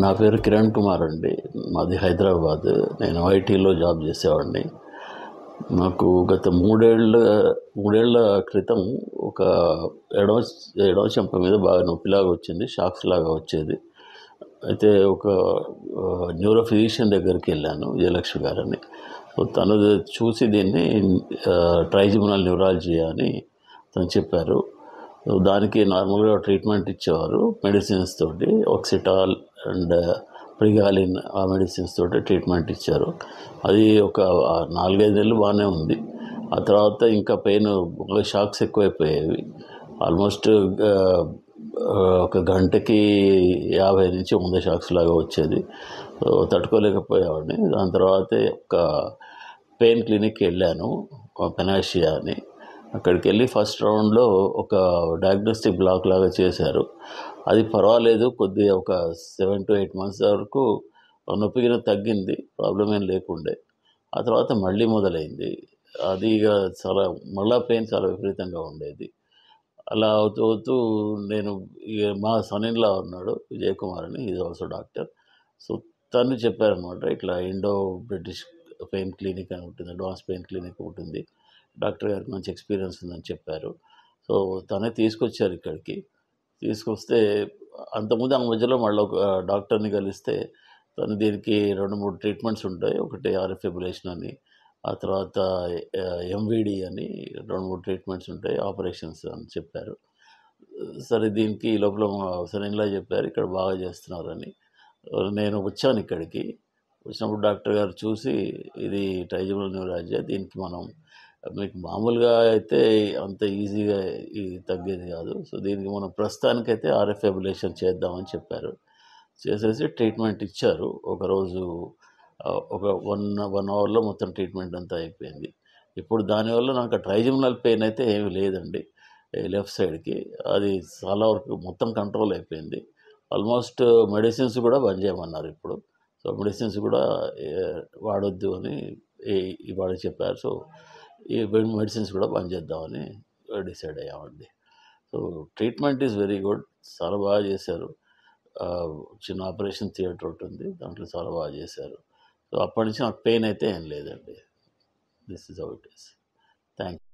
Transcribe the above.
నా పేరు కిరణ్ కుమార్ అండి. మాది హైదరాబాద్. నేను ఐటీలో జాబ్ చేసేవాడిని. నాకు గత మూడేళ్ల క్రితం ఒక ఎడమ ఎడమ చెంప మీద బాగా నొప్పిలాగా వచ్చింది, షాక్స్ లాగా వచ్చేది. అయితే ఒక న్యూరో ఫిజిషియన్ దగ్గరికి వెళ్ళాను, జయలక్ష్మి గారని. సో తను చూసి దీన్ని ట్రైజమినల్ న్యూరాలజీ అని తను చెప్పారు. దానికి నార్మల్గా ట్రీట్మెంట్ ఇచ్చేవారు మెడిసిన్స్ తోటి, ఆక్సిటాల్ అండ్ ప్రిగాలిన్, ఆ మెడిసిన్స్ తోటి ట్రీట్మెంట్ ఇచ్చారు. అది ఒక 4-5 నెలలు బాగానే ఉంది. ఆ తర్వాత ఇంకా పెయిన్, షాక్స్ ఎక్కువైపోయేవి. ఆల్మోస్ట్ ఒక గంటకి 50 నుంచి 100 షాక్స్ లాగా వచ్చేది. తట్టుకోలేకపోయేవాడిని. దాని తర్వాత ఒక పెయిన్ క్లినిక్కి వెళ్ళాను, పెనాషియా అని. అక్కడికి వెళ్ళి ఫస్ట్ రౌండ్లో ఒక డయాగ్నోస్టిక్ బ్లాక్ లాగా చేశారు. అది పర్వాలేదు, కొద్దిగా ఒక 7 to 8 months వరకు నొప్పి తగ్గింది, ప్రాబ్లం ఏం లేకుండే. ఆ తర్వాత మళ్ళీ మొదలైంది. అది ఇక మళ్ళా పెయిన్ చాలా విపరీతంగా ఉండేది. అలా అవుతూ అవుతూ నేను మా సన్ ఇన్ లా ఉన్నాడు, విజయ్ కుమార్ అని, ఈజ్ ఆల్సో డాక్టర్. సో తను చెప్పారనమాట, ఇట్లా ఇండో బ్రిటిష్ పెయిన్ క్లినిక్ అని ఉంటుంది, అడ్వాన్స్ పెయిన్ క్లినిక్ ఉంటుంది, డాక్టర్ గారికి మంచి ఎక్స్పీరియన్స్ ఉందని చెప్పారు. సో తనే తీసుకొచ్చారు ఇక్కడికి. తీసుకొస్తే అంతకుముందు ఆ మధ్యలో మళ్ళీ ఒక డాక్టర్ని కలిస్తే తను దీనికి 2-3 ట్రీట్మెంట్స్ ఉంటాయి. ఒకటి ఆర్ఎఫ్ ఎబులేషన్ అని, ఆ తర్వాత ఎంవిడి అని 2-3 ట్రీట్మెంట్స్ ఉంటాయి, ఆపరేషన్స్ అని చెప్పారు. సరే దీనికి ఈ లోపల మా సన్-ఇన్-లా చెప్పారు ఇక్కడ బాగా చేస్తున్నారని. నేను వచ్చాను ఇక్కడికి. వచ్చినప్పుడు డాక్టర్ గారు చూసి, ఇది ట్రైజమినల్ న్యూరాలజీ, దీనికి మనం మీకు మామూలుగా అయితే అంత ఈజీగా ఇది తగ్గేది కాదు. సో దీనికి మనం ప్రస్తుతానికైతే ఆర్ఎఫ్ ఎబులేషన్ చేద్దామని చెప్పారు. చేసేసి ట్రీట్మెంట్ ఇచ్చారు. ఒకరోజు ఒక 1 అవర్లో మొత్తం ట్రీట్మెంట్ అంతా అయిపోయింది. ఇప్పుడు దానివల్ల నాకు ట్రైజమినల్ పెయిన్ అయితే ఏమీ లేదండి, లెఫ్ట్ సైడ్కి. అది చాలా వరకు మొత్తం కంట్రోల్ అయిపోయింది. ఆల్మోస్ట్ మెడిసిన్స్ కూడా బంద్ చేయమన్నారు ఇప్పుడు. సో మెడిసిన్స్ కూడా వాడొద్దు అని ఇవాళ చెప్పారు. సో ఈ మెడిసిన్స్ కూడా బంద్ చేద్దామని డిసైడ్ అయ్యామండి. So treatment is very good, చాలా బాగా చేశారు. చిన్న ఆపరేషన్ థియేటర్ ఉంటుంది, దాంట్లో చాలా బాగా చేశారు. సో అప్పటి నుంచి నాకు పెయిన్ అయితే ఏం లేదండి. This is how it is. Thank you.